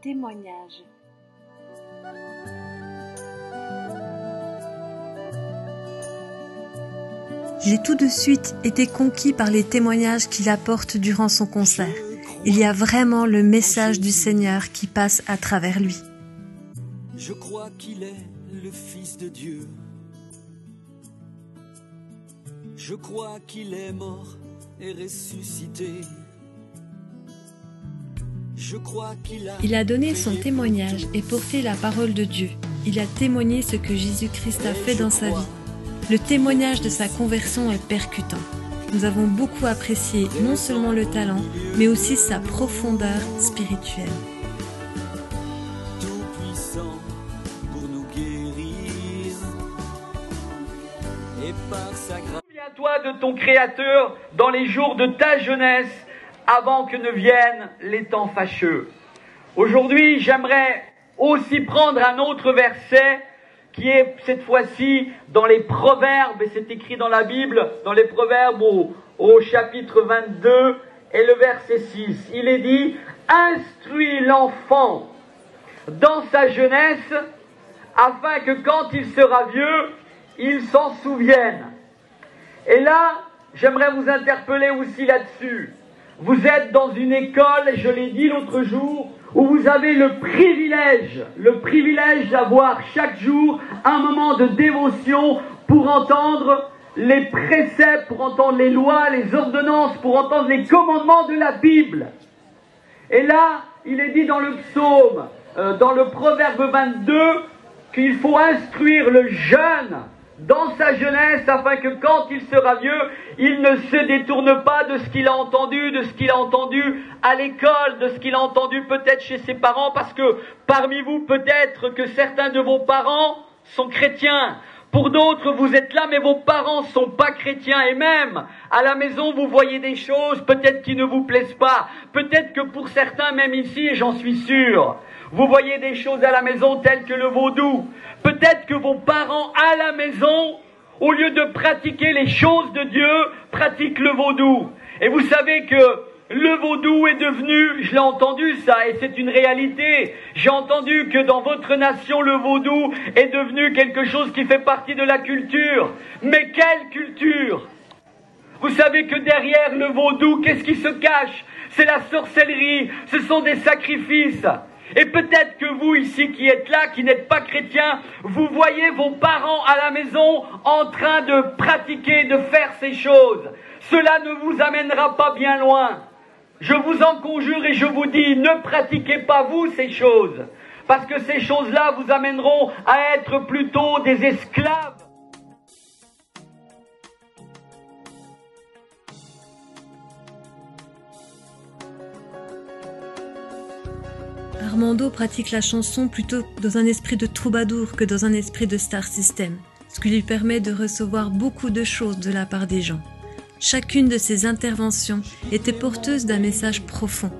témoignage. J'ai tout de suite été conquis par les témoignages qu'il apporte durant son concert. Il y a vraiment le message du Seigneur qui passe à travers lui. Je crois qu'il est le Fils de Dieu. Je crois qu'il est mort et ressuscité. Je crois Il a donné son témoignage et porté la parole de Dieu. Il a témoigné ce que Jésus-Christ a fait dans sa vie. Le témoignage de sa conversion est percutant. Nous avons beaucoup apprécié non seulement le talent, mais aussi sa profondeur spirituelle. Tout-puissant pour nous guérir et par sa grâce. Souviens-toi de ton Créateur dans les jours de ta jeunesse, avant que ne viennent les temps fâcheux. Aujourd'hui, j'aimerais aussi prendre un autre verset qui est cette fois-ci dans les Proverbes, et c'est écrit dans la Bible, dans les Proverbes au chapitre 22 et le verset 6. Il est dit « Instruis l'enfant dans sa jeunesse, afin que quand il sera vieux, il s'en souvienne. » Et là, j'aimerais vous interpeller aussi là-dessus. Vous êtes dans une école, je l'ai dit l'autre jour, où vous avez le privilège d'avoir chaque jour un moment de dévotion pour entendre les préceptes, pour entendre les lois, les ordonnances, pour entendre les commandements de la Bible. Et là, il est dit dans le psaume, dans le Proverbe 22, qu'il faut instruire le jeune dans sa jeunesse, afin que quand il sera vieux, il ne se détourne pas de ce qu'il a entendu, de ce qu'il a entendu à l'école, de ce qu'il a entendu peut-être chez ses parents, parce que parmi vous, peut-être que certains de vos parents sont chrétiens. Pour d'autres, vous êtes là, mais vos parents sont pas chrétiens. Et même, à la maison, vous voyez des choses peut-être qui ne vous plaisent pas. Peut-être que pour certains, même ici, et j'en suis sûr, vous voyez des choses à la maison telles que le vaudou. Peut-être que vos parents à la maison, au lieu de pratiquer les choses de Dieu, pratiquent le vaudou. Et vous savez que le vaudou est devenu, je l'ai entendu ça, et c'est une réalité. J'ai entendu que dans votre nation, le vaudou est devenu quelque chose qui fait partie de la culture. Mais quelle culture ? Vous savez que derrière le vaudou, qu'est-ce qui se cache ? C'est la sorcellerie, ce sont des sacrifices. Et peut-être que vous ici qui êtes là, qui n'êtes pas chrétiens, vous voyez vos parents à la maison en train de pratiquer, de faire ces choses. Cela ne vous amènera pas bien loin. Je vous en conjure et je vous dis, ne pratiquez pas vous ces choses. Parce que ces choses-là vous amèneront à être plutôt des esclaves. Armando pratique la chanson plutôt dans un esprit de troubadour que dans un esprit de star system, ce qui lui permet de recevoir beaucoup de choses de la part des gens. Chacune de ses interventions était porteuse d'un message profond.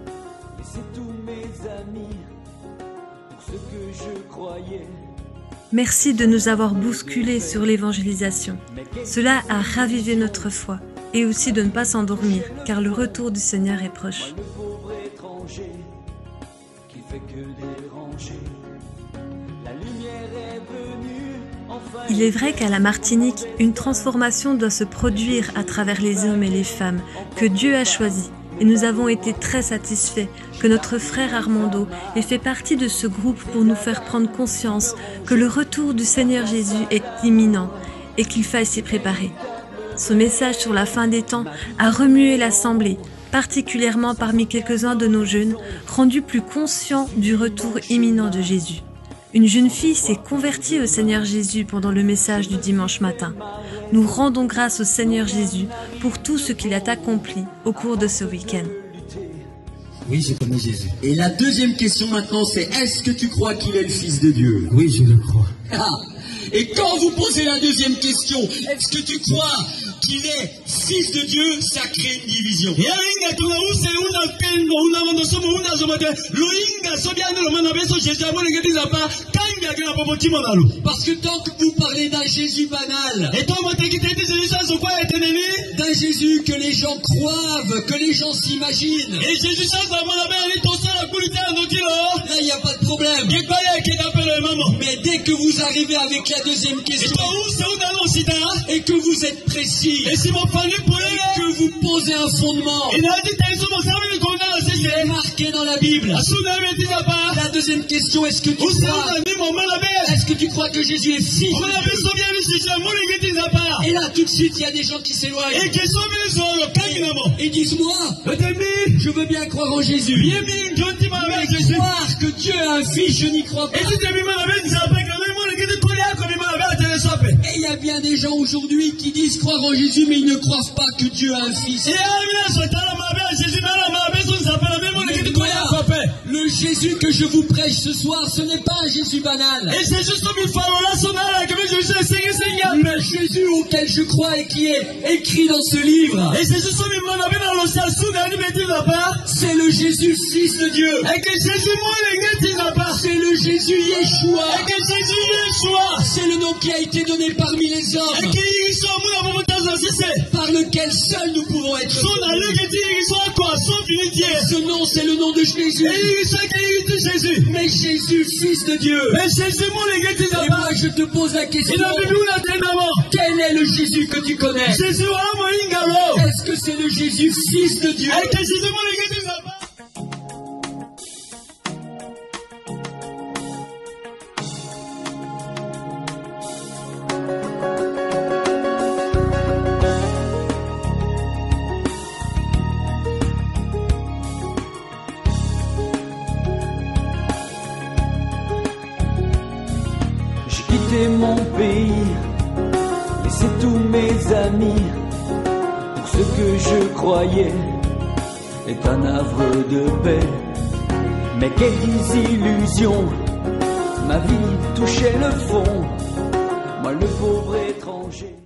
Merci de nous avoir bousculés sur l'évangélisation. Cela a ravivé notre foi et aussi de ne pas s'endormir, car le retour du Seigneur est proche. Il est vrai qu'à la Martinique, une transformation doit se produire à travers les hommes et les femmes que Dieu a choisis. Et nous avons été très satisfaits que notre frère Armando ait fait partie de ce groupe pour nous faire prendre conscience que le retour du Seigneur Jésus est imminent et qu'il faille s'y préparer. Ce message sur la fin des temps a remué l'Assemblée, particulièrement parmi quelques-uns de nos jeunes, rendus plus conscients du retour imminent de Jésus. Une jeune fille s'est convertie au Seigneur Jésus pendant le message du dimanche matin. Nous rendons grâce au Seigneur Jésus pour tout ce qu'il a accompli au cours de ce week-end. Oui, je connais Jésus. Et la deuxième question maintenant, c'est est-ce que tu crois qu'il est le Fils de Dieu? Oui, je le crois. Ah. Et quand vous posez la deuxième question, est-ce que tu crois qu'il est fils de Dieu, ça crée une division. Parce que tant que vous parlez d'un Jésus banal, d'un Jésus que les gens croient, que les gens s'imaginent, là il n'y a pas de problème. Mais dès que vous arrivez avec la deuxième question, et que vous êtes précis, et que vous posez un fondement, il est marqué dans la Bible. La deuxième question, est-ce que tu crois? Est-ce que tu crois que Jésus est fils de Dieu? Et là, tout de suite, il y a des gens qui s'éloignent. Et disent, moi, je veux bien croire en Jésus. Mais croire que Dieu a un fils, je n'y crois pas. Et il y a bien des gens aujourd'hui qui disent croire en Jésus, mais ils ne croient pas que Dieu a un fils. Le Jésus que je vous prêche ce soir, ce n'est pas un Jésus banal. Le Jésus auquel je crois et qui est écrit dans ce livre, c'est le Jésus fils de Dieu. C'est le Jésus Yeshua. C'est le nom qui a été donné parmi les hommes, par lequel seul nous pouvons être sauvés. Ce nom, c'est le nom de Jésus. Mais Jésus, fils de Dieu. Et moi, je te pose la question. Quel est le Jésus que tu connais? Est-ce que c'est le Jésus, fils de Dieu? Quitté mon pays, laissé tous mes amis, pour ce que je croyais est un havre de paix. Mais quelle désillusion, ma vie touchait le fond, moi le pauvre étranger.